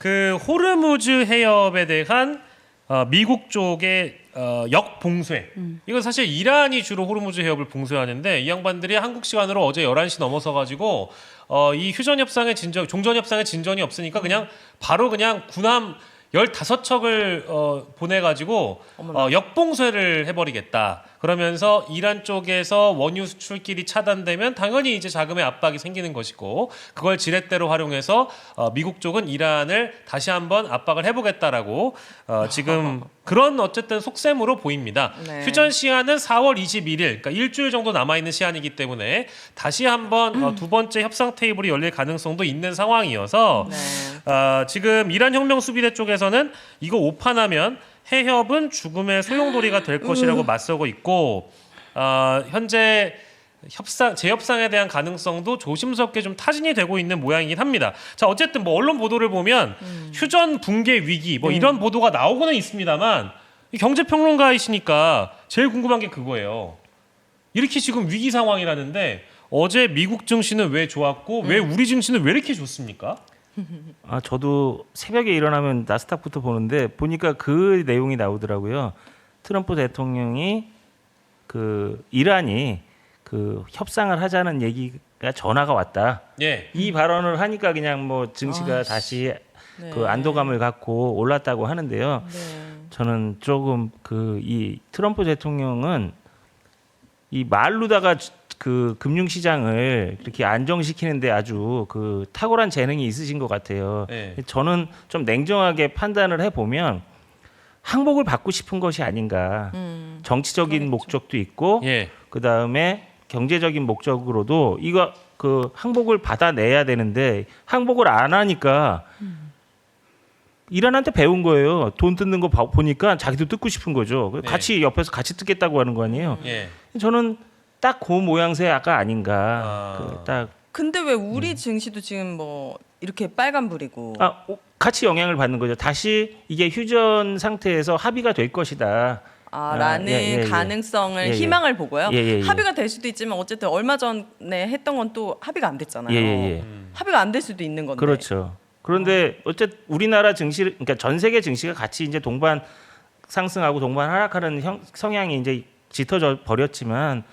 그 호르무즈 해협에 대한 미국 쪽의 역봉쇄. 이건 사실 이란이 주로 호르무즈 해협을 봉쇄하는데 이 양반들이 한국 시간으로 어제 11시 넘어서 가지고 이 휴전 협상의 진전, 종전 협상의 진전이 없으니까 그냥 바로 그냥 군함 15척을 보내가지고 역봉쇄를 해버리겠다. 그러면서 이란 쪽에서 원유 수출길이 차단되면 당연히 이제 자금의 압박이 생기는 것이고 그걸 지렛대로 활용해서 미국 쪽은 이란을 다시 한번 압박을 해보겠다라고 지금 그런 어쨌든 속셈으로 보입니다. 네. 휴전 시한은 4월 21일, 그러니까 일주일 정도 남아있는 시한이기 때문에 다시 한번 두 번째 협상 테이블이 열릴 가능성도 있는 상황이어서 네. 지금 이란 혁명 수비대 쪽에서는 이거 오판하면 해협은 죽음의 소용돌이가 될 것이라고 맞서고 있고 현재 재협상에 대한 가능성도 조심스럽게 좀 타진이 되고 있는 모양이긴 합니다. 자, 어쨌든 뭐 언론 보도를 보면 휴전 붕괴 위기 뭐 이런 보도가 나오고는 있습니다만 경제평론가이시니까 제일 궁금한 게 그거예요. 이렇게 지금 위기 상황이라는데 어제 미국 증시는 왜 좋았고 왜 우리 증시는 왜 이렇게 좋습니까? 저도 새벽에 일어나면 나스닥부터 보는데 보니까 그 내용이 나오더라고요. 트럼프 대통령이 그 이란이 그 협상을 하자는 얘기가 전화가 왔다. 예. 이 발언을 하니까 그냥 뭐 증시가 다시 네. 그 안도감을 갖고 올랐다고 하는데요. 네. 저는 조금 그 이 트럼프 대통령은 이 말로다가 그 금융시장을 그렇게 안정시키는데 아주 그 탁월한 재능이 있으신 것 같아요. 네. 저는 좀 냉정하게 판단을 해보면 항복을 받고 싶은 것이 아닌가. 정치적인 그러겠죠. 목적도 있고 예. 그 다음에 경제적인 목적으로도 이거 그 항복을 받아내야 되는데 항복을 안 하니까 이란한테 배운 거예요. 돈 뜯는 거 보니까 자기도 뜯고 싶은 거죠. 네. 같이 옆에서 같이 뜯겠다고 하는 거 아니에요. 예. 저는 딱 그 모양새 아까 아닌가. 딱 근데 왜 우리 증시도 지금 뭐 이렇게 빨간불이고 같이 영향을 받는 거죠. 다시 이게 휴전 상태에서 합의가 될 것이다. 라는 예. 가능성을 예, 예. 희망을 보고요. 예. 합의가 될 수도 있지만 어쨌든 얼마 전에 했던 건 또 합의가 안 됐잖아요. 예. 합의가 안 될 수도 있는 건데. 그렇죠. 그런데 어쨌든 우리나라 증시, 그러니까 전 세계 증시가 같이 이제 동반 상승하고 동반 하락하는 성향이 이제 짙어져 버렸지만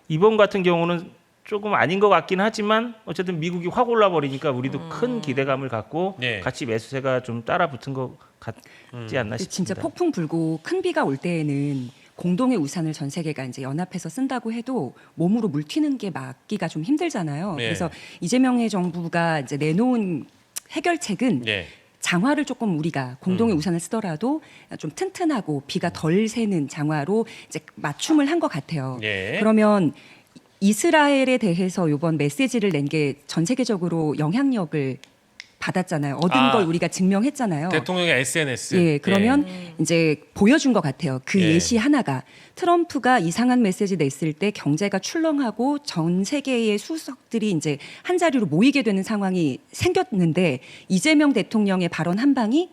이번 같은 경우는 조금 아닌 것 같긴 하지만 어쨌든 미국이 확 올라 버리니까 우리도 큰 기대감을 갖고 네. 같이 매수세가 좀 따라 붙은 것 같지 않나 싶습니다. 진짜 폭풍 불고 큰 비가 올 때에는 공동의 우산을 전 세계가 이제 연합해서 쓴다고 해도 몸으로 물 튀는 게 막기가 좀 힘들잖아요. 네. 그래서 이재명의 정부가 이제 내놓은 해결책은 예. 장화를 조금 우리가 공동의 우산을 쓰더라도 좀 튼튼하고 비가 덜 새는 장화로 이제 맞춤을 한 것 같아요. 예. 그러면 이스라엘에 대해서 이번 메시지를 낸 게 전 세계적으로 영향력을 받았잖아요. 얻은 걸 우리가 증명했잖아요. 대통령의 SNS. 예, 그러면 이제 보여준 것 같아요. 그 예. 예시 하나가 트럼프가 이상한 메시지 냈을 때 경제가 출렁하고 전 세계의 수석들이 이제 한 자리로 모이게 되는 상황이 생겼는데 이재명 대통령의 발언 한 방이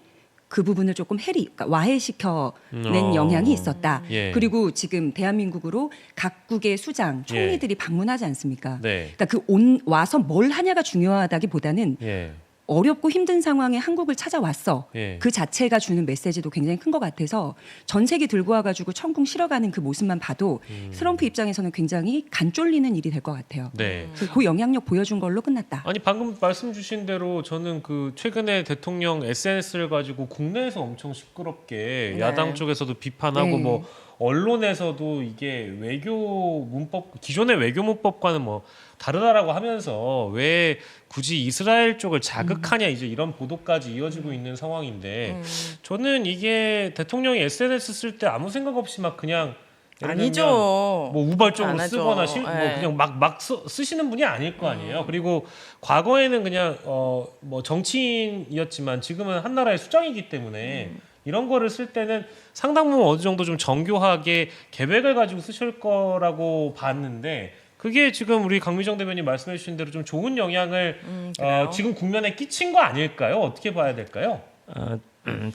그 부분을 조금 그러니까 와해시켜낸 영향이 있었다. 예. 그리고 지금 대한민국으로 각국의 수장, 총리들이 방문하지 않습니까? 네. 그러니까 와서 뭘 하냐가 중요하다기보다는 예. 어렵고 힘든 상황에 한국을 찾아왔어. 예. 그 자체가 주는 메시지도 굉장히 큰 것 같아서 전 세계 들고 와가지고 천궁 실어가는 그 모습만 봐도 트럼프 입장에서는 굉장히 간 쫄리는 일이 될 것 같아요. 네. 그 영향력 보여준 걸로 끝났다. 아니 방금 말씀 주신 대로 저는 그 최근에 대통령 SNS를 가지고 국내에서 엄청 시끄럽게 네. 야당 쪽에서도 비판하고 네. 뭐 언론에서도 이게 외교 문법 기존의 외교 문법과는 뭐 다르다라고 하면서 왜 굳이 이스라엘 쪽을 자극하냐 이제 이런 보도까지 이어지고 있는 상황인데 저는 이게 대통령이 SNS 쓸 때 아무 생각 없이 막 그냥 예를 들면 아니죠. 뭐 우발적으로 안 하죠. 쓰거나 뭐 네. 그냥 막 쓰시는 분이 아닐 거 아니에요. 그리고 과거에는 그냥 뭐 정치인이었지만 지금은 한 나라의 수장이기 때문에 이런 거를 쓸 때는 상당 부분 어느 정도 좀 정교하게 계획을 가지고 쓰실 거라고 봤는데 그게 지금 우리 강미정 대변인 말씀해 주신 대로 좀 좋은 영향을 그래요? 지금 국면에 끼친 거 아닐까요? 어떻게 봐야 될까요?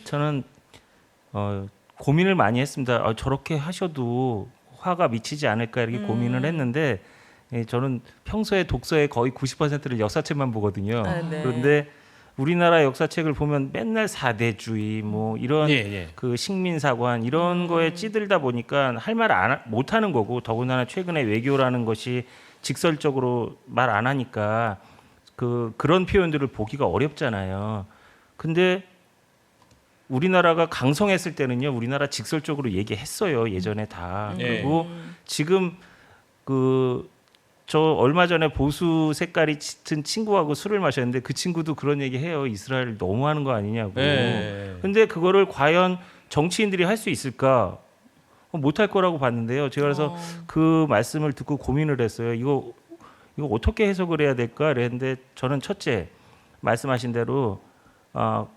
저는 고민을 많이 했습니다. 저렇게 하셔도 화가 미치지 않을까 이렇게 고민을 했는데 저는 평소에 독서의 거의 90%를 역사책만 보거든요. 아, 네. 그런데 우리나라 역사책을 보면 맨날 사대주의 뭐 이런 예, 예. 그 식민사관 이런 거에 찌들다 보니까 할 말 못 하는 거고 더군다나 최근에 외교라는 것이 직설적으로 말 안 하니까 그런 표현들을 보기가 어렵잖아요. 근데 우리나라가 강성했을 때는요, 우리나라 직설적으로 얘기했어요 예전에 다. 예. 그리고 지금 저 얼마 전에 보수 색깔이 짙은 친구하고 술을 마셨는데 그 친구도 그런 얘기 해요. 이스라엘 너무하는 거 아니냐고. 네. 근데 그거를 과연 정치인들이 할 수 있을까? 못할 거라고 봤는데요. 제가 그래서 그 말씀을 듣고 고민을 했어요. 이거 어떻게 해석을 해야 될까? 그랬는데 저는 첫째 말씀하신 대로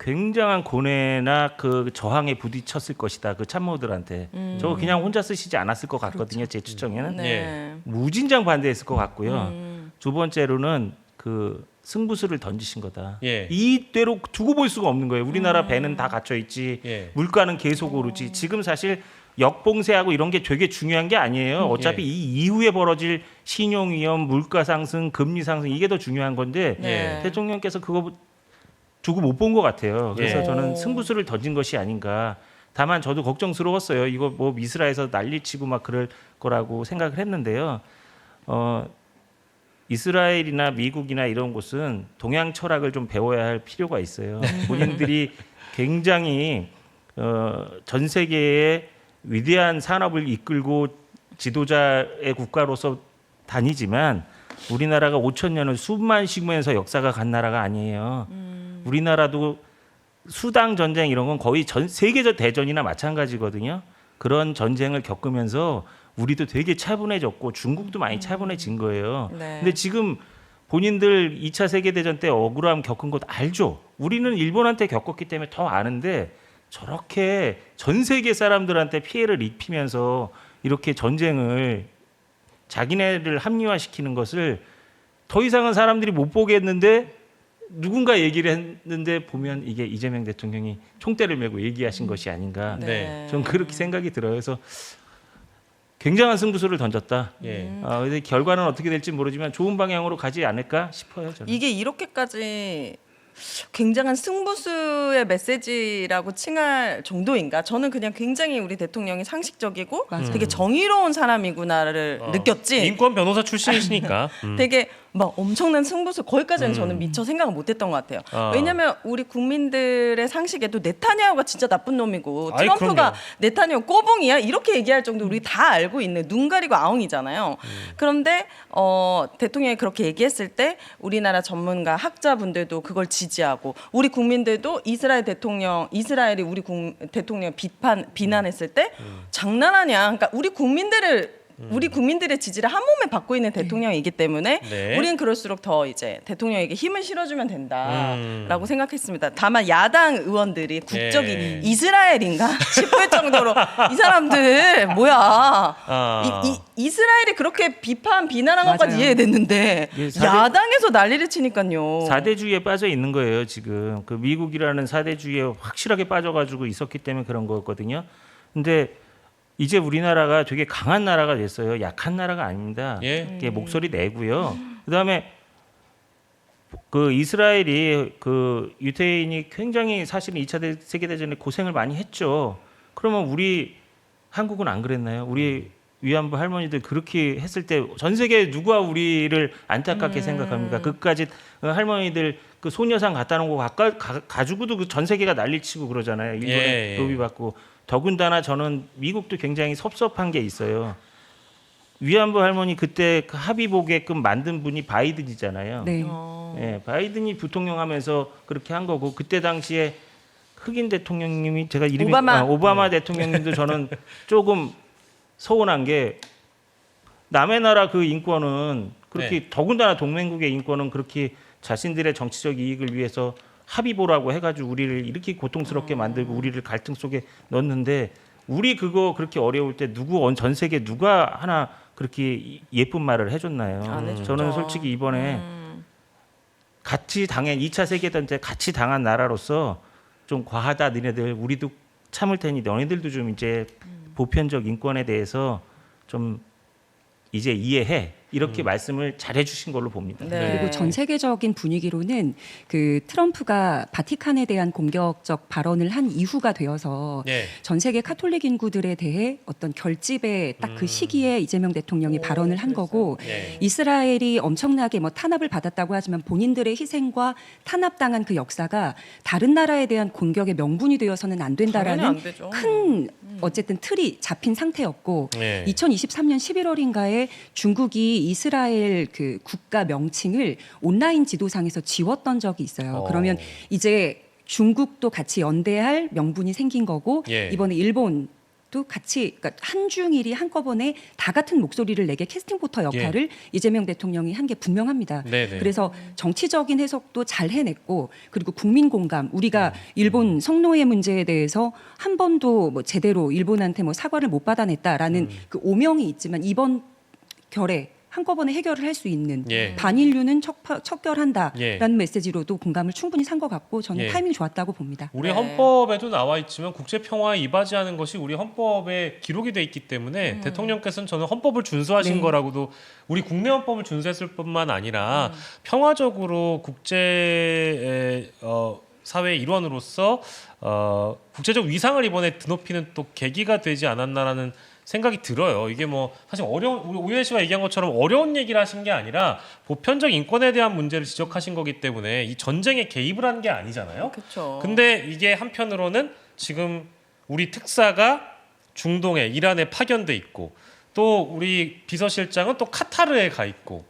굉장한 고뇌나 그 저항에 부딪혔을 것이다. 그 참모들한테. 저거 그냥 혼자 쓰시지 않았을 것 같거든요. 제 추정에는. 네. 무진장 반대했을 것 같고요. 두 번째로는 그 승부수를 던지신 거다. 예. 이대로 두고 볼 수가 없는 거예요. 우리나라 배는 다 갇혀 있지. 예. 물가는 계속 오르지. 지금 사실 역봉쇄하고 이런 게 되게 중요한 게 아니에요. 어차피 예. 이 이후에 벌어질 신용 위험, 물가 상승, 금리 상승 이게 더 중요한 건데 네. 대통령께서 그거 두고 못 본 것 같아요. 그래서 예. 저는 승부수를 던진 것이 아닌가. 다만 저도 걱정스러웠어요. 이거 뭐 미스라에서 난리치고 막 그럴 거라고 생각을 했는데요. 이스라엘이나 미국이나 이런 곳은 동양 철학을 좀 배워야 할 필요가 있어요. 본인들이 굉장히 전 세계의 위대한 산업을 이끌고 지도자의 국가로서 다니지만 우리나라가 5천 년을 숨만 쉬면서 역사가 간 나라가 아니에요. 우리나라도 수당 전쟁 이런 건 거의 전 세계적 대전이나 마찬가지거든요. 그런 전쟁을 겪으면서 우리도 되게 차분해졌고 중국도 많이 차분해진 거예요. 네. 근데 지금 본인들 2차 세계대전 때 억울함 겪은 것 알죠? 우리는 일본한테 겪었기 때문에 더 아는데 저렇게 전 세계 사람들한테 피해를 입히면서 이렇게 전쟁을 자기네를 합리화시키는 것을 더 이상은 사람들이 못 보겠는데 누군가 얘기를 했는데 보면 이게 이재명 대통령이 총대를 메고 얘기하신 것이 아닌가. 네. 저는 그렇게 생각이 들어요. 그래서 굉장한 승부수를 던졌다. 예. 근데 결과는 어떻게 될지 모르지만 좋은 방향으로 가지 않을까 싶어요. 저는. 이게 이렇게까지 굉장한 승부수의 메시지라고 칭할 정도인가? 저는 그냥 굉장히 우리 대통령이 상식적이고 맞아요. 되게 정의로운 사람이구나를 느꼈지. 인권 변호사 출신이시니까. 되게 막 엄청난 승부수 거기까지는 저는 미처 생각을 못했던 것 같아요. 왜냐하면 우리 국민들의 상식에도 네타냐후가 진짜 나쁜 놈이고 아이, 트럼프가 그럼요. 네타냐후 꼬붕이야 이렇게 얘기할 정도 우리 다 알고 있는 눈 가리고 아웅이잖아요. 그런데 대통령이 그렇게 얘기했을 때 우리나라 전문가 학자분들도 그걸 지지하고 우리 국민들도 이스라엘이 우리 대통령 비난했을 때 장난하냐? 그러니까 우리 국민들의 지지를 한 몸에 받고 있는 대통령이기 때문에 네. 우리는 그럴수록 더 이제 대통령에게 힘을 실어주면 된다라고 생각했습니다. 다만 야당 의원들이 국적이 네. 이스라엘인가 싶을 정도로 이 사람들 뭐야? 이스라엘이 그렇게 비난한 것까지 맞아요. 이해됐는데 예, 사대- 야당에서 난리를 치니까요. 사대주의에 빠져 있는 거예요. 지금 그 미국이라는 사대주의에 확실하게 빠져가지고 있었기 때문에 그런 거였거든요. 근데 이제 우리나라가 되게 강한 나라가 됐어요. 약한 나라가 아닙니다. 예. 이렇게 목소리 내고요. 그다음에 그 이스라엘이 그 유태인이 굉장히 사실은 2차 세계대전에 고생을 많이 했죠. 그러면 우리 한국은 안 그랬나요? 우리 위안부 할머니들 그렇게 했을 때 전 세계 누가 우리를 안타깝게 생각합니까? 그까지 할머니들 그 소녀상 갖다 놓은 거 가지고도 그 전 세계가 난리치고 그러잖아요. 일본에 예. 로비 받고. 더군다나 저는 미국도 굉장히 섭섭한 게 있어요. 위안부 할머니 그때 그 합의 보게끔 만든 분이 바이든이잖아요. 네. 예, 바이든이 부통령 하면서 그렇게 한 거고 그때 당시에 흑인 대통령님이 제가 이름이 오바마 대통령님도 저는 조금 서운한 게 남의 나라 그 인권은 그렇게 더군다나 동맹국의 인권은 그렇게 자신들의 정치적 이익을 위해서 합의보라고 해가지고 우리를 이렇게 고통스럽게 만들고 우리를 갈등 속에 넣는데 우리 그거 그렇게 어려울 때 전 세계 누가 하나 그렇게 예쁜 말을 해줬나요? 안 해줬죠. 저는 솔직히 이번에 같이 2차 세계대전 때 같이 당한 나라로서 좀 과하다 너네들 우리도 참을 테니 너네들도 좀 이제 보편적 인권에 대해서 좀 이제 이해해. 이렇게 말씀을 잘해 주신 걸로 봅니다. 네. 그리고 전 세계적인 분위기로는 그 트럼프가 바티칸에 대한 공격적 발언을 한 이후가 되어서 예. 전 세계 카톨릭 인구들에 대해 어떤 결집의 딱 그 시기에 이재명 대통령이 발언을 한 거고 예. 이스라엘이 엄청나게 뭐 탄압을 받았다고 하지만 본인들의 희생과 탄압당한 그 역사가 다른 나라에 대한 공격의 명분이 되어서는 안 당연히 된다라는 안 되죠. 큰 어쨌든 틀이 잡힌 상태였고 예. 2023년 11월인가에 중국이 이스라엘 그 국가 명칭을 온라인 지도상에서 지웠던 적이 있어요. 그러면 이제 중국도 같이 연대할 명분이 생긴 거고 예. 이번에 일본도 같이 그러니까 한중일이 한꺼번에 다 같은 목소리를 내게 캐스팅 보터 역할을 이재명 대통령이 한 게 분명합니다. 네네. 그래서 정치적인 해석도 잘 해냈고 그리고 국민 공감 우리가 일본 성노예 문제에 대해서 한 번도 뭐 제대로 일본한테 뭐 사과를 못 받아냈다라는 그 오명이 있지만 이번 결에 한꺼번에 해결을 할 수 있는 예. 반인류는 척결한다라는 예. 메시지로도 공감을 충분히 산 것 같고 저는 예. 타이밍 좋았다고 봅니다. 우리 네. 헌법에도 나와 있지만 국제 평화에 이바지하는 것이 우리 헌법에 기록이 돼 있기 때문에 대통령께서는 저는 헌법을 준수하신 네. 거라고도 우리 국내 헌법을 준수했을 뿐만 아니라 평화적으로 국제 사회의 일원으로서 국제적 위상을 이번에 드높이는 또 계기가 되지 않았나라는 생각이 들어요. 이게 뭐 사실 어려운 우리 오윤혜 씨가 얘기한 것처럼 어려운 얘기를 하신 게 아니라 보편적 인권에 대한 문제를 지적하신 거기 때문에 이 전쟁에 개입을 한 게 아니잖아요. 그렇죠. 근데 이게 한편으로는 지금 우리 특사가 중동에 이란에 파견돼 있고 또 우리 비서실장은 또 카타르에 가 있고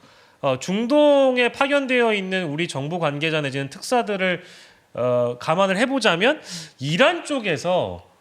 중동에 파견되어 있는 우리 정부 관계자 내지는 특사들을 감안을 해보자면 이란 쪽에서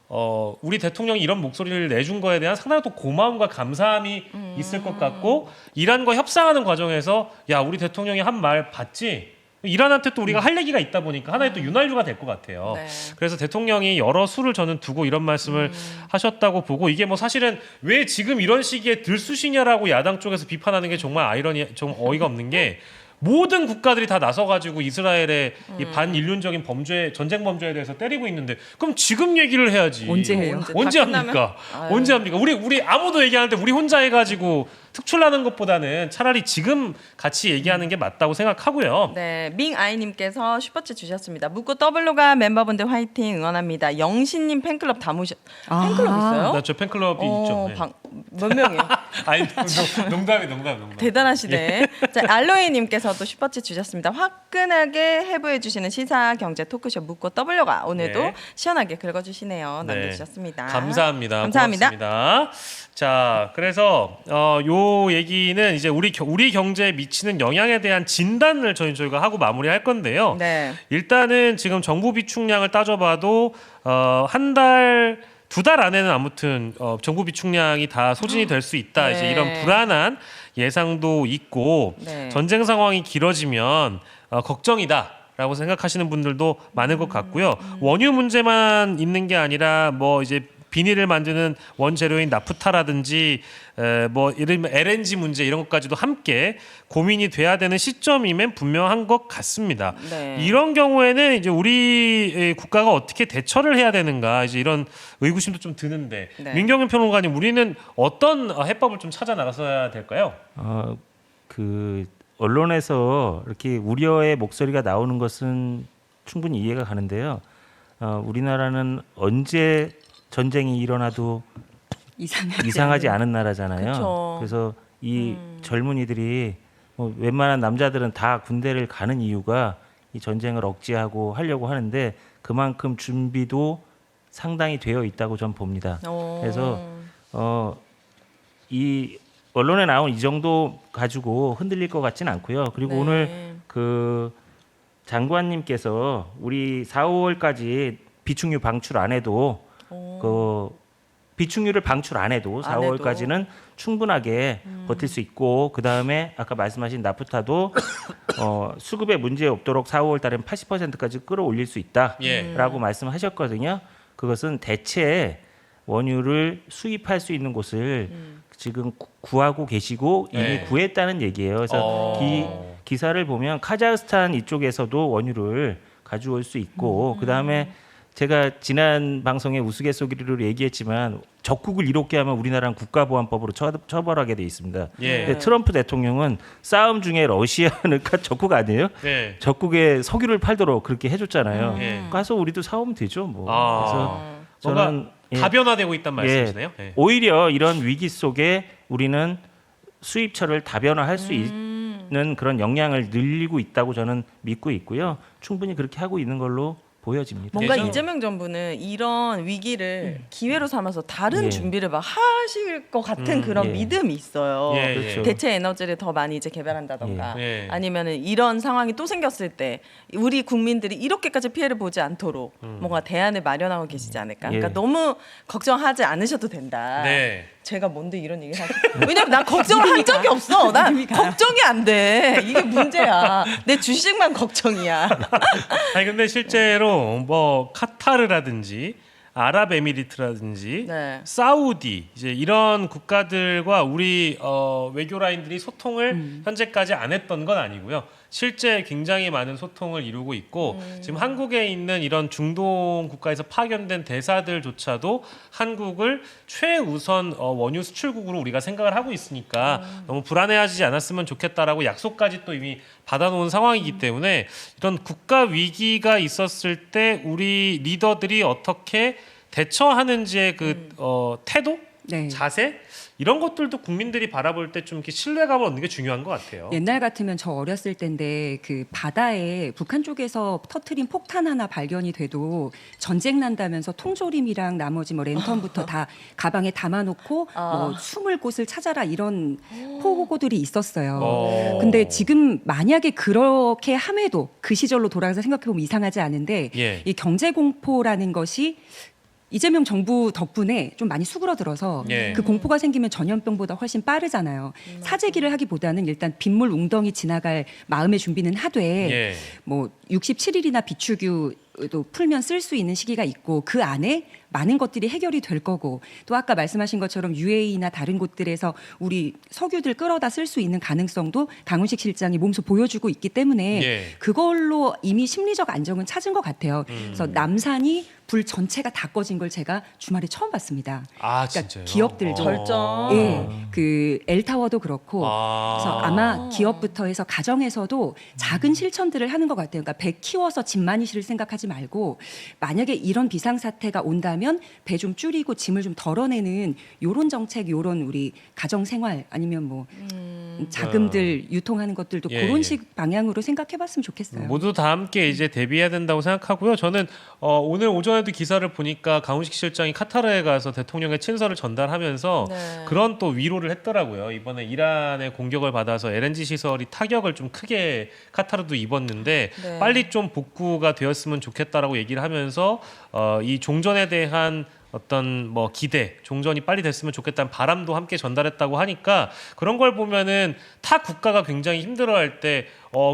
우리 대통령이 이런 목소리를 내준 거에 대한 상당히 또 고마움과 감사함이 있을 것 같고 이란과 협상하는 과정에서 야 우리 대통령이 한 말 봤지? 이란한테 또 우리가 할 얘기가 있다 보니까 하나의 또 윤활유가 될 것 같아요. 네. 그래서 대통령이 여러 수를 저는 두고 이런 말씀을 하셨다고 보고 이게 뭐 사실은 왜 지금 이런 시기에 들쑤시냐라고 야당 쪽에서 비판하는 게 정말 아이러니 좀 어이가 없는 게 모든 국가들이 다 나서가지고 이스라엘의 이 반인륜적인 범죄, 전쟁 범죄에 대해서 때리고 있는데 그럼 지금 얘기를 해야지. 언제 해요? 언제 다 합니까? 끝나면? 언제 합니까? 우리 아무도 얘기하는데 우리 혼자 해가지고 특출나는 것보다는 차라리 지금 같이 얘기하는 게 맞다고 생각하고요. 네, 밍아이님께서 슈퍼챗 주셨습니다. 묻고 더블로가 멤버분들 화이팅 응원합니다. 영신님 팬클럽 팬클럽 있어요? 나 저 팬클럽이 있죠. 네. 몇 명이에요? 아니 농담. 대단하시네. 자, 알로에님께서도 슈퍼챗 주셨습니다. 화끈하게 해부해 주시는 시사 경제 토크쇼 묻고 W가 오늘도 네. 시원하게 긁어주시네요. 네. 남겨주셨습니다. 감사합니다. 감사합니다. 고맙습니다. 자, 그래서 요 얘기는 이제 우리 경제에 미치는 영향에 대한 진단을 저희가 하고 마무리할 건데요. 네. 일단은 지금 정부 비축량을 따져봐도 한 달, 두 달 안에는 아무튼 정부 비축량이 다 소진이 될 수 있다. 네. 이제 이런 불안한 예상도 있고 네. 전쟁 상황이 길어지면 걱정이다라고 생각하시는 분들도 많은 것 같고요. 원유 문제만 있는 게 아니라 뭐 이제 비닐을 만드는 원재료인 나프타라든지 뭐 예를 들면 LNG 문제 이런 것까지도 함께 고민이 돼야 되는 시점이면 분명한 것 같습니다. 네. 이런 경우에는 이제 우리 국가가 어떻게 대처를 해야 되는가 이제 이런 의구심도 좀 드는데 네. 민경윤 평론가님 우리는 어떤 해법을 좀 찾아 나가서야 될까요? 그 언론에서 이렇게 우려의 목소리가 나오는 것은 충분히 이해가 가는데요. 우리나라는 언제 전쟁이 일어나도 이상하지 않은 나라잖아요. 그쵸. 그래서 이 젊은이들이 뭐 웬만한 남자들은 다 군대를 가는 이유가 이 전쟁을 억제하고 하려고 하는데 그만큼 준비도 상당히 되어 있다고 전 봅니다. 그래서 이 언론에 나온 이 정도 가지고 흔들릴 것 같지는 않고요. 그리고 네. 오늘 그 장관님께서 우리 4, 5월까지 비축유 방출 안 해도 그 비축유를 방출 안 해도 4, 안 해도. 5월까지는 충분하게 버틸 수 있고 그 다음에 아까 말씀하신 나프타도 수급에 문제 없도록 4, 5월 달에는 80%까지 끌어올릴 수 있다라고 말씀하셨거든요. 그것은 대체 원유를 수입할 수 있는 곳을 지금 구하고 계시고 이미 네. 구했다는 얘기예요. 그래서 기사를 보면 카자흐스탄 이쪽에서도 원유를 가져올 수 있고 그 다음에 제가 지난 방송에 우스갯소리로 얘기했지만 적국을 이롭게 하면 우리나라는 국가보안법으로 처벌하게 돼 있습니다. 예. 근데 트럼프 대통령은 싸움 중에 러시아는 적국 아니에요? 예. 적국에 석유를 팔도록 그렇게 해줬잖아요. 예. 가서 우리도 사오면 되죠. 뭐. 아. 그래서 뭔가 저는 다변화되고 있단 말씀이시네요. 예. 오히려 이런 위기 속에 우리는 수입처를 다변화할 수 있는 그런 역량을 늘리고 있다고 저는 믿고 있고요. 충분히 그렇게 하고 있는 걸로 보여집니다. 뭔가 예전- 이재명 정부는 이런 위기를 기회로 삼아서 다른 예. 준비를 막 하실 것 같은 그런 예. 믿음이 있어요. 예, 그렇죠. 대체 에너지를 더 많이 이제 개발한다던가 예. 아니면은 이런 상황이 또 생겼을 때 우리 국민들이 이렇게까지 피해를 보지 않도록 뭔가 대안을 마련하고 계시지 않을까. 그러니까 예. 너무 걱정하지 않으셔도 된다. 네. 제가 뭔데 이런 얘기 하지? 왜냐면 난 걱정을 한 적이 없어. 난 걱정이 안 돼. 이게 문제야. 내 주식만 걱정이야. 아니 근데 실제로 뭐 카타르라든지 아랍에미리트라든지 네. 사우디 이제 이런 국가들과 우리 외교 라인들이 소통을 현재까지 안 했던 건 아니고요. 실제 굉장히 많은 소통을 이루고 있고 지금 한국에 있는 이런 중동 국가에서 파견된 대사들조차도 한국을 최우선 원유 수출국으로 우리가 생각을 하고 있으니까 너무 불안해하지 않았으면 좋겠다라고 약속까지 또 이미 받아놓은 상황이기 때문에 이런 국가 위기가 있었을 때 우리 리더들이 어떻게 대처하는지의 그 태도, 네. 자세 이런 것들도 국민들이 바라볼 때 좀 이렇게 신뢰감을 얻는 게 중요한 것 같아요. 옛날 같으면 저 어렸을 때인데 그 바다에 북한 쪽에서 터트린 폭탄 하나 발견이 돼도 전쟁 난다면서 통조림이랑 나머지 뭐 랜턴부터 다 가방에 담아놓고 뭐 숨을 곳을 찾아라 이런 포고들이 있었어요. 근데 지금 만약에 그렇게 함에도 그 시절로 돌아가서 생각해보면 이상하지 않은데 예. 이 경제 공포라는 것이 이재명 정부 덕분에 좀 많이 수그러들어서 예. 그 공포가 생기면 전염병보다 훨씬 빠르잖아요. 사재기를 하기보다는 일단 빗물 웅덩이 지나갈 마음의 준비는 하되 예. 뭐 67일이나 비축유도 풀면 쓸 수 있는 시기가 있고 그 안에 많은 것들이 해결이 될 거고 또 아까 말씀하신 것처럼 UAE나 다른 곳들에서 우리 석유들 끌어다 쓸 수 있는 가능성도 강훈식 실장이 몸소 보여주고 있기 때문에 예. 그걸로 이미 심리적 안정은 찾은 것 같아요. 그래서 남산이 불 전체가 다 꺼진 걸 제가 주말에 처음 봤습니다. 아 그러니까 진짜요? 기업들도 절정. 예, 그 엘타워도 그렇고 아. 그래서 아마 기업부터 해서 가정에서도 작은 실천들을 하는 것 같아요. 그러니까 배 키워서 집 많이 실을 생각하지 말고 만약에 이런 비상 사태가 온다면 배 좀 줄이고 짐을 좀 덜어내는 요런 정책, 요런 우리 가정 생활 아니면 뭐 자금들 유통하는 것들도 예, 그런 예. 식 방향으로 생각해봤으면 좋겠어요. 모두 다 함께 이제 대비해야 된다고 생각하고요. 저는 오늘 오전에도 기사를 보니까 강훈식 실장이 카타르에 가서 대통령의 친서를 전달하면서 네. 그런 또 위로를 했더라고요. 이번에 이란의 공격을 받아서 LNG 시설이 타격을 좀 크게 카타르도 입었는데 네. 빨리 좀 복구가 되었으면 좋겠다라고 얘기를 하면서 이 종전에 대한 어떤 뭐 기대, 종전이 빨리 됐으면 좋겠다는 바람도 함께 전달했다고 하니까 그런 걸 보면은 타 국가가 굉장히 힘들어할 때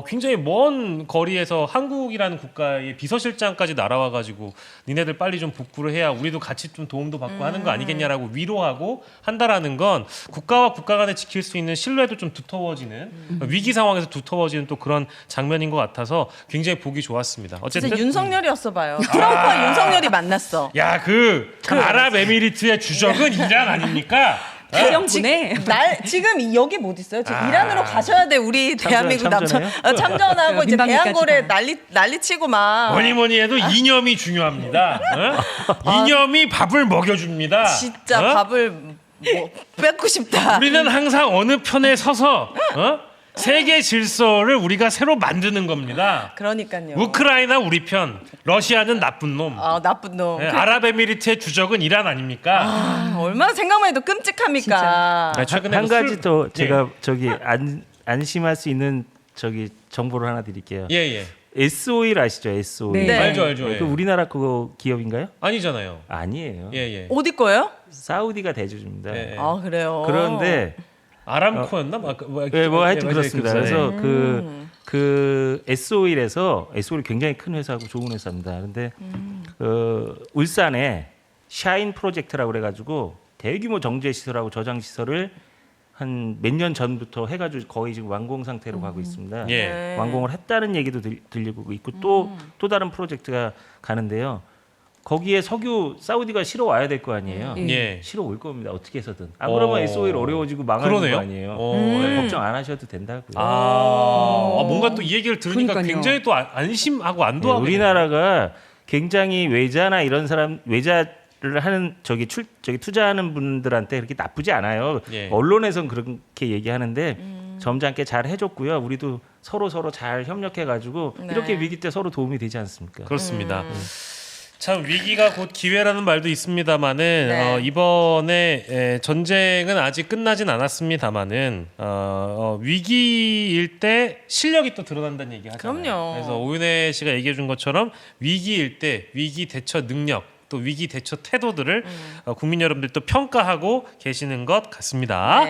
굉장히 먼 거리에서 한국이라는 국가의 비서실장까지 날아와 가지고 니네들 빨리 좀 복구를 해야 우리도 같이 좀 도움도 받고 하는 거 아니겠냐라고 위로하고 한다라는 건 국가와 국가 간에 지킬 수 있는 신뢰도 좀 두터워지는 위기 상황에서 두터워지는 또 그런 장면인 것 같아서 굉장히 보기 좋았습니다. 어쨌든 진짜 윤석열이었어 봐요. 트럼프와 윤석열이 만났어. 야, 그 아랍에미리트의 주적은 이란 아닙니까? 태영군에 지금 여기 못 있어요. 지금 이란으로 가셔야 돼. 우리 대한민국 참전해요? 참전하고 이제 민방위까지 대한골에 다. 난리치고 막. 뭐니 해도 이념이 중요합니다. 이념이 밥을 먹여줍니다. 진짜 어? 밥을 뭐 뺏고 싶다. 우리는 항상 어느 편에 서서 세계 질서를 우리가 새로 만드는 겁니다. 그러니까요. 우크라이나 우리 편, 러시아는 나쁜 놈. 나쁜 놈. 네, 아랍에미리트의 주적은 이란 아닙니까? 얼마나 생각만 해도 끔찍합니까? 네, 최근에 한 그 가지 술- 더 예. 제가 저기 안심할 수 있는 저기 정보를 하나 드릴게요. 예. S-오일 아시죠? S-오일. 네. 알죠. 예. 그 우리나라 그거 기업인가요? 아니잖아요. 아니에요. 예. 어디 거예요? 사우디가 대주주입니다. 예. 아 그래요. 그런데 아람코였나? 뭐 하여튼 맞아요. 그렇습니다. 그래서 그 S-오일에서 S-오일 굉장히 큰 회사고 좋은 회사입니다. 그런데 울산에 샤인 프로젝트라고 그래가지고 대규모 정제 시설하고 저장 시설을 한 몇 년 전부터 해가지고 거의 지금 완공 상태로 가고 있습니다. 예. 네. 완공을 했다는 얘기도 들리고 있고 또 다른 프로젝트가 가는데요. 거기에 석유 사우디가 실어 와야 될 거 아니에요. 예. 실어 올 겁니다. 어떻게 해서든. 안 그러면 SOL 어려워지고 망하는 그러네요. 거 아니에요. 네. 걱정 안 하셔도 된다고요. 뭔가 또 이 얘기를 들으니까 그러니까요. 굉장히 또 안심하고 네, 안도하고 우리나라가 굉장히 외자나 이런 사람 외자를 하는 저기 투자하는 분들한테 그렇게 나쁘지 않아요. 예. 언론에선 그렇게 얘기하는데 점잖게 잘 해줬고요. 우리도 서로 잘 협력해가지고 네. 이렇게 위기 때 서로 도움이 되지 않습니까? 그렇습니다. 참 위기가 곧 기회라는 말도 있습니다만은 네. 이번에 전쟁은 아직 끝나진 않았습니다만은 위기일 때 실력이 또 드러난다는 얘기 하잖아요. 그럼요. 그래서 오윤혜 씨가 얘기해 준 것처럼 위기일 때 위기 대처 능력 또 위기 대처 태도들을 국민 여러분들 또 평가하고 계시는 것 같습니다. 네.